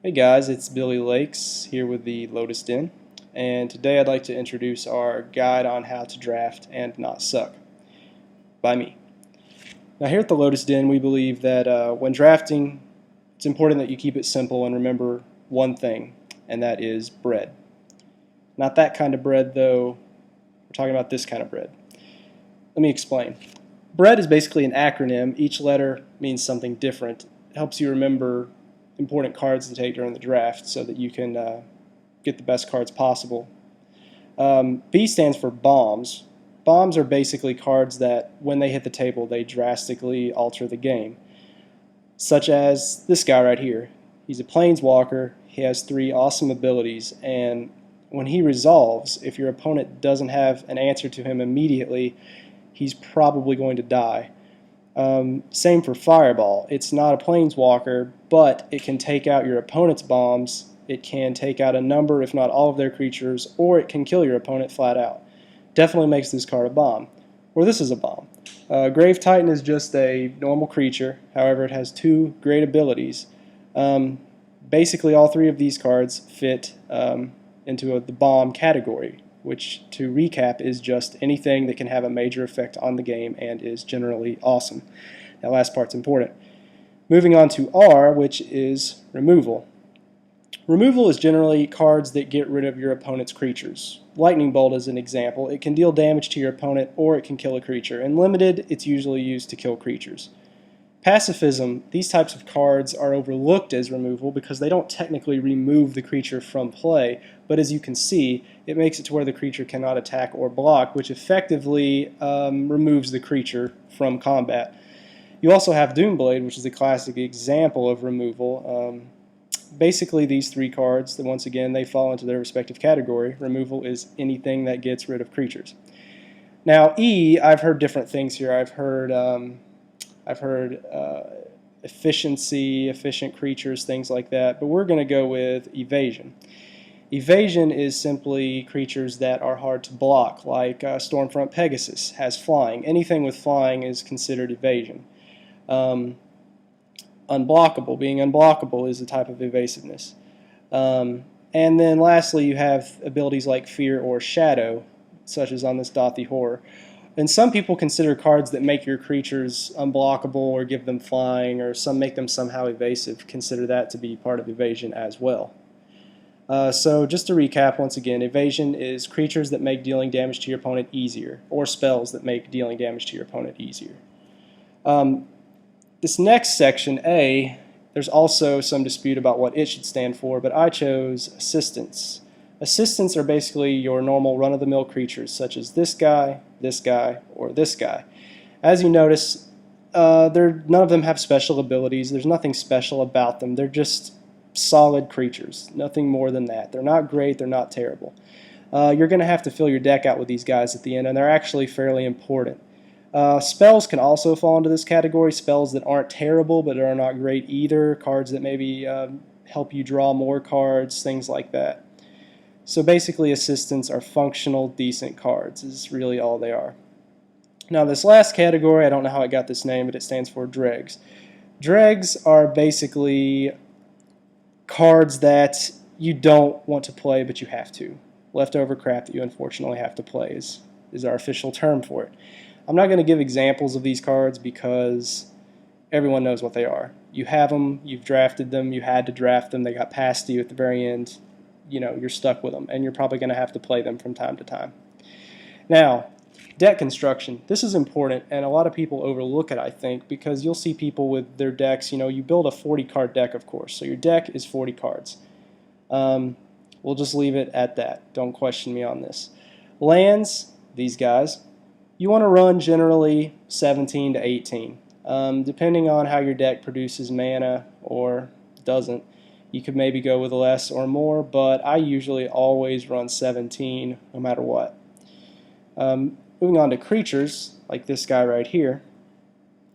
Hey guys, it's Billy Lakes here with the Lotus Den, and today I'd like to introduce our guide on how to draft and not suck by me. Now here at the Lotus Den we believe that when drafting it's important that you keep it simple and remember one thing, and that is bread. Not that kind of bread though, we're talking about this kind of bread. Let me explain. Bread is basically an acronym. Each letter means something different. It helps you remember important cards to take during the draft so that you can get the best cards possible. B stands for bombs. Bombs are basically cards that, when they hit the table, they drastically alter the game. Such as this guy right here. He's a planeswalker. He has 3 awesome abilities, and when he resolves, if your opponent doesn't have an answer to him immediately, he's probably going to die. Same for Fireball. It's not a planeswalker, but it can take out your opponent's bombs. It can take out a number, if not all of their creatures, or it can kill your opponent flat out. Definitely makes this card a bomb. Or this is a bomb. Grave Titan is just a normal creature. However, it has 2 great abilities. Basically, all 3 of these cards fit into the bomb category, which, to recap, is just anything that can have a major effect on the game and is generally awesome. That last part's important. Moving on to R, which is removal. Removal is generally cards that get rid of your opponent's creatures. Lightning Bolt is an example. It can deal damage to your opponent or it can kill a creature. In Limited, it's usually used to kill creatures. Pacifism, these types of cards are overlooked as removal because they don't technically remove the creature from play, but as you can see, it makes it to where the creature cannot attack or block, which effectively removes the creature from combat. You also have Doomblade, which is a classic example of removal. Basically, these 3 cards, once again, they fall into their respective category. Removal is anything that gets rid of creatures. Now, E, I've heard different things here. I've heard efficiency, efficient creatures, things like that, but we're going to go with evasion. Evasion is simply creatures that are hard to block, like Stormfront Pegasus has flying. Anything with flying is considered evasion. Unblockable, being unblockable is a type of evasiveness. And then lastly, you have abilities like Fear or Shadow, such as on this Dothy Horror. And some people consider cards that make your creatures unblockable or give them flying, or some make them somehow evasive, consider that to be part of evasion as well. So just to recap once again, evasion is creatures that make dealing damage to your opponent easier, or spells that make dealing damage to your opponent easier. This next section, A, there's also some dispute about what it should stand for, but I chose assistants. Assistants are basically your normal run-of-the-mill creatures, such as this guy, or this guy. As you notice, none of them have special abilities. There's nothing special about them. They're just solid creatures, nothing more than that. They're not great, they're not terrible. You're going to have to fill your deck out with these guys at the end, and they're actually fairly important. Spells can also fall into this category, spells that aren't terrible but are not great either, cards that maybe help you draw more cards, things like that. So basically assistants are functional, decent cards is really all they are. Now this last category, I don't know how it got this name, but it stands for dregs. Dregs are basically cards that you don't want to play but you have to. Leftover crap that you unfortunately have to play is our official term for it. I'm not going to give examples of these cards because everyone knows what they are. You have them, you've drafted them, you had to draft them, they got past you at the very end. You know, you're stuck with them, and you're probably going to have to play them from time to time. Now, deck construction. This is important, and a lot of people overlook it, I think, because you'll see people with their decks, you build a 40-card deck, of course, so your deck is 40 cards. We'll just leave it at that. Don't question me on this. Lands, these guys, you want to run generally 17 to 18. Depending on how your deck produces mana or doesn't, you could maybe go with less or more, but I usually always run 17 no matter what. Moving on to creatures, like this guy right here,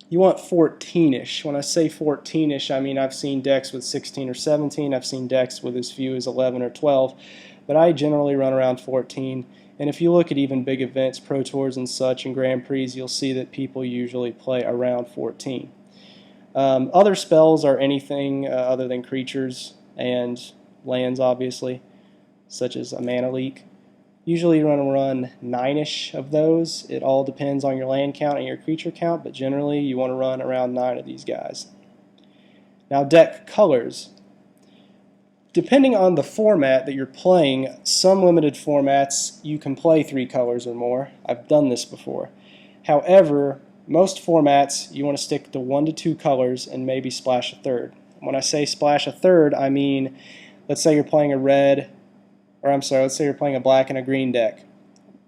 you want 14-ish. When I say 14-ish, I mean I've seen decks with 16 or 17, I've seen decks with as few as 11 or 12, but I generally run around 14. And if you look at even big events, Pro Tours and such, and Grand Prix, you'll see that people usually play around 14. Other spells are anything other than creatures. and lands, obviously, such as a mana leak. Usually you want to run 9-ish of those. It all depends on your land count and your creature count, but generally you want to run around 9 of these guys. Now, deck colors. Depending on the format that you're playing, some limited formats you can play 3 colors or more. I've done this before. However, most formats you want to stick to 1 to 2 colors and maybe splash a third. When I say splash a third, I mean, let's say you're playing a let's say you're playing a black and a green deck.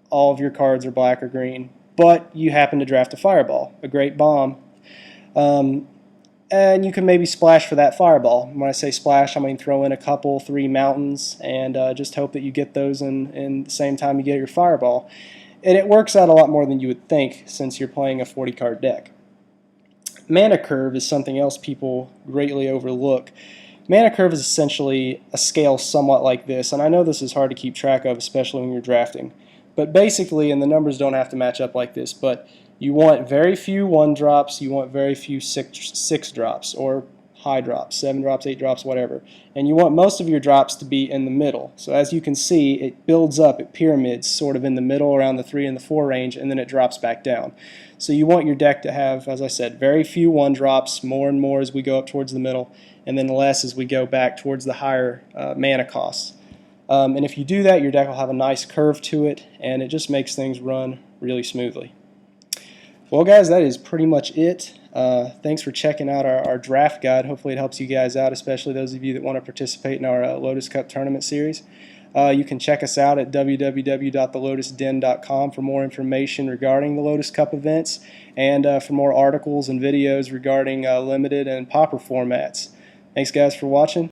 All of your cards are black or green, but you happen to draft a fireball, a great bomb. And you can maybe splash for that fireball. When I say splash, I mean throw in a couple, 3 mountains, and just hope that you get those in the same time you get your fireball. And it works out a lot more than you would think since you're playing a 40-card deck. Mana curve is something else people greatly overlook. Mana curve is essentially a scale somewhat like this, and I know this is hard to keep track of, especially when you're drafting. But basically, and the numbers don't have to match up like this, but you want very few 1-drops, you want very few 6-drops, or high drops, 7 drops, 8 drops, whatever. And you want most of your drops to be in the middle. So as you can see, it builds up, it pyramids sort of in the middle around the 3 and the 4 range, and then it drops back down. So you want your deck to have, as I said, very few 1-drops, more and more as we go up towards the middle, and then less as we go back towards the higher mana costs. And if you do that, your deck will have a nice curve to it, and it just makes things run really smoothly. Well, guys, that is pretty much it. Thanks for checking out our draft guide. Hopefully it helps you guys out, especially those of you that want to participate in our Lotus Cup tournament series. You can check us out at www.thelotusden.com for more information regarding the Lotus Cup events and for more articles and videos regarding limited and pauper formats. Thanks, guys, for watching.